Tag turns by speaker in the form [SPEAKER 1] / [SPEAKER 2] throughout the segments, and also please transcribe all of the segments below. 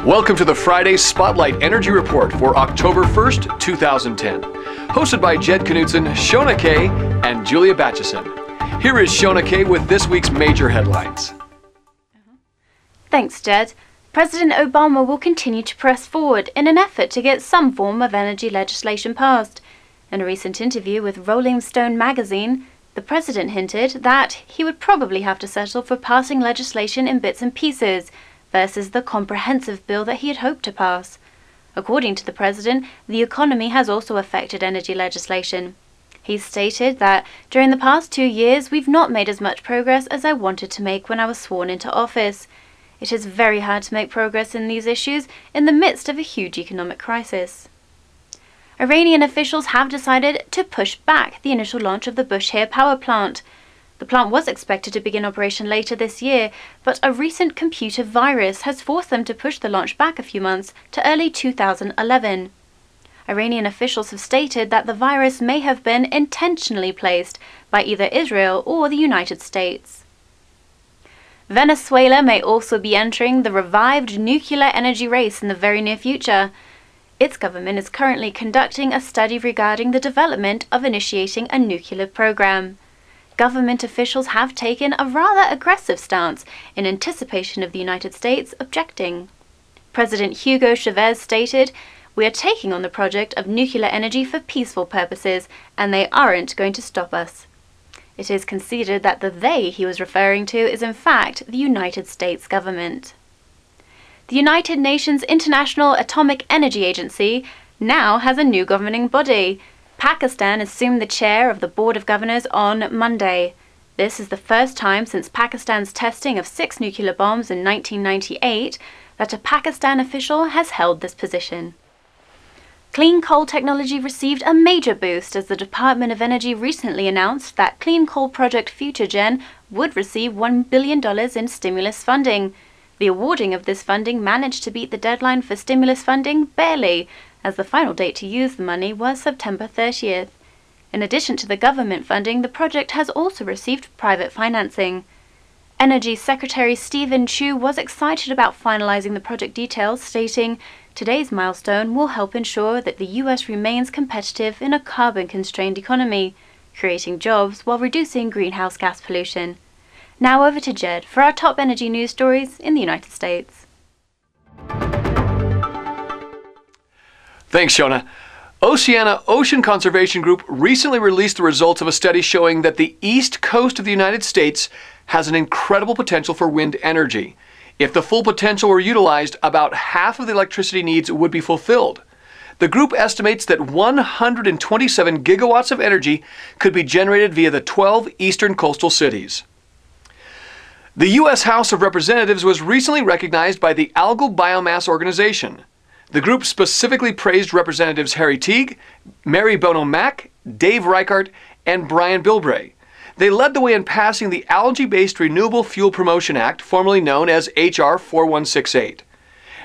[SPEAKER 1] Welcome to the Friday Spotlight Energy Report for October 1st, 2010. Hosted by Jed Knutson, Shona Kay, and Julia Batchison. Here is Shona Kay with this week's major headlines.
[SPEAKER 2] Thanks, Jed. President Obama will continue to press forward in an effort to get some form of energy legislation passed. In a recent interview with Rolling Stone magazine, the president hinted that he would probably have to settle for passing legislation in bits and pieces versus the comprehensive bill that he had hoped to pass. According to the president, the economy has also affected energy legislation. He stated that during the past 2 years, we've not made as much progress as I wanted to make when I was sworn into office. It is very hard to make progress in these issues in the midst of a huge economic crisis. Iranian officials have decided to push back the initial launch of the Bushehr power plant. The plant was expected to begin operation later this year, but a recent computer virus has forced them to push the launch back a few months to early 2011. Iranian officials have stated that the virus may have been intentionally placed by either Israel or the United States. Venezuela may also be entering the revived nuclear energy race in the very near future. Its government is currently conducting a study regarding the development of initiating a nuclear program. Government officials have taken a rather aggressive stance in anticipation of the United States objecting. President Hugo Chavez stated, "We are taking on the project of nuclear energy for peaceful purposes, and they aren't going to stop us." It is considered that the they he was referring to is in fact the United States government. The United Nations International Atomic Energy Agency now has a new governing body. Pakistan assumed the chair of the Board of Governors on Monday. This is the first time since Pakistan's testing of 6 nuclear bombs in 1998 that a Pakistan official has held this position. Clean coal technology received a major boost as the Department of Energy recently announced that Clean Coal Project FutureGen would receive $1 billion in stimulus funding. The awarding of this funding managed to beat the deadline for stimulus funding barely, as the final date to use the money was September 30th. In addition to the government funding, the project has also received private financing. Energy Secretary Stephen Chu was excited about finalizing the project details, stating, "Today's milestone will help ensure that the U.S. remains competitive in a carbon-constrained economy, creating jobs while reducing greenhouse gas pollution." Now over to Jed for our top energy news stories in the United States.
[SPEAKER 1] Thanks, Shona. Oceana Ocean Conservation Group recently released the results of a study showing that the east coast of the United States has an incredible potential for wind energy. If the full potential were utilized, about half of the electricity needs would be fulfilled. The group estimates that 127 gigawatts of energy could be generated via the 12 eastern coastal cities. The U.S. House of Representatives was recently recognized by the Algal Biomass Organization. The group specifically praised Representatives Harry Teague, Mary Bono Mack, Dave Reichart, and Brian Bilbray. They led the way in passing the Algae-Based Renewable Fuel Promotion Act, formerly known as H.R. 4168.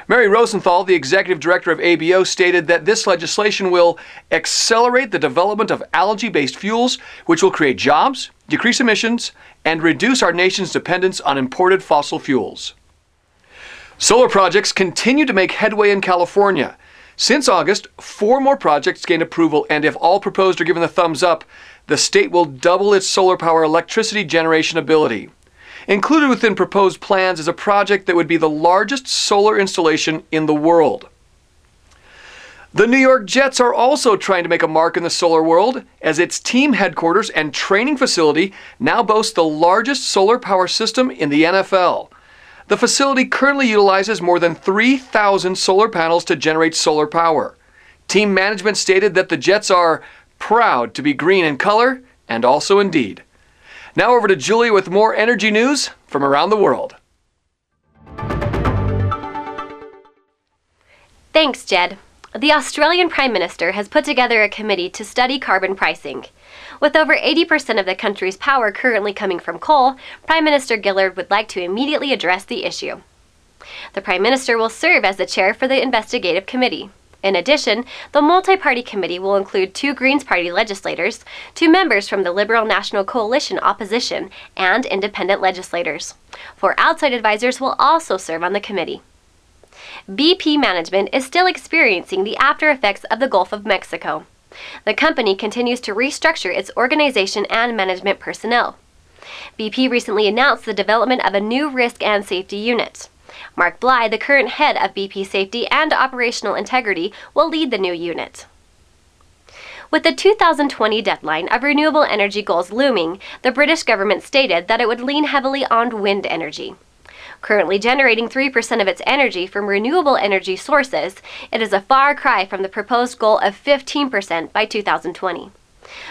[SPEAKER 1] Mary Rosenthal, the executive director of ABO, stated that this legislation will accelerate the development of algae-based fuels, which will create jobs, decrease emissions, and reduce our nation's dependence on imported fossil fuels. Solar projects continue to make headway in California. Since August, 4 more projects gained approval, and if all proposed are given the thumbs up, the state will double its solar power electricity generation ability. Included within proposed plans is a project that would be the largest solar installation in the world. The New York Jets are also trying to make a mark in the solar world, as its team headquarters and training facility now boasts the largest solar power system in the NFL. The facility currently utilizes more than 3,000 solar panels to generate solar power. Team management stated that the Jets are proud to be green in color and also in deed. Now over to Julia with more energy news from around the world.
[SPEAKER 3] Thanks, Jed. The Australian Prime Minister has put together a committee to study carbon pricing. With over 80% of the country's power currently coming from coal, Prime Minister Gillard would like to immediately address the issue. The Prime Minister will serve as the chair for the investigative committee. In addition, the multi-party committee will include 2 Greens Party legislators, 2 members from the Liberal National Coalition opposition, and independent legislators. 4 outside advisors will also serve on the committee. BP management is still experiencing the after effects of the Gulf of Mexico. The company continues to restructure its organization and management personnel. BP recently announced the development of a new risk and safety unit. Mark Bly, the current head of BP Safety and Operational Integrity, will lead the new unit. With the 2020 deadline of renewable energy goals looming, the British government stated that it would lean heavily on wind energy. Currently generating 3% of its energy from renewable energy sources, it is a far cry from the proposed goal of 15% by 2020.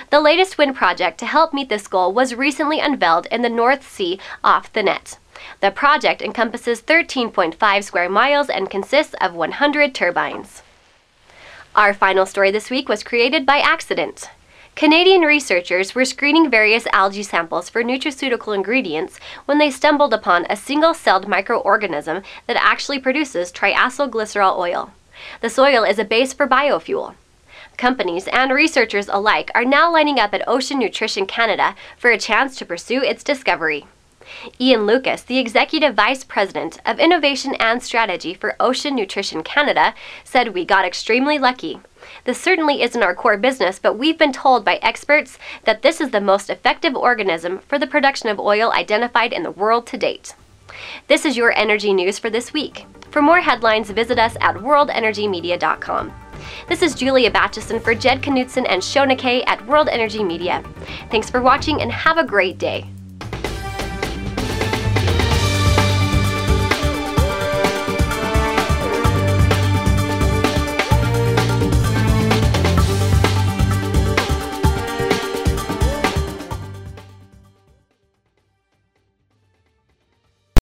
[SPEAKER 3] The latest wind project to help meet this goal was recently unveiled in the North Sea off the Net. The project encompasses 13.5 square miles and consists of 100 turbines. Our final story this week was created by accident. Canadian researchers were screening various algae samples for nutraceutical ingredients when they stumbled upon a single-celled microorganism that actually produces triacylglycerol oil. This oil is a base for biofuel. Companies and researchers alike are now lining up at Ocean Nutrition Canada for a chance to pursue its discovery. Ian Lucas, the Executive Vice President of Innovation and Strategy for Ocean Nutrition Canada, said, "We got extremely lucky. This certainly isn't our core business, but we've been told by experts that this is the most effective organism for the production of oil identified in the world to date." This is your energy news for this week. For more headlines, visit us at worldenergymedia.com. This is Julia Batchison for Jed Knutson and Shona Kay at World Energy Media. Thanks for watching and have a great day.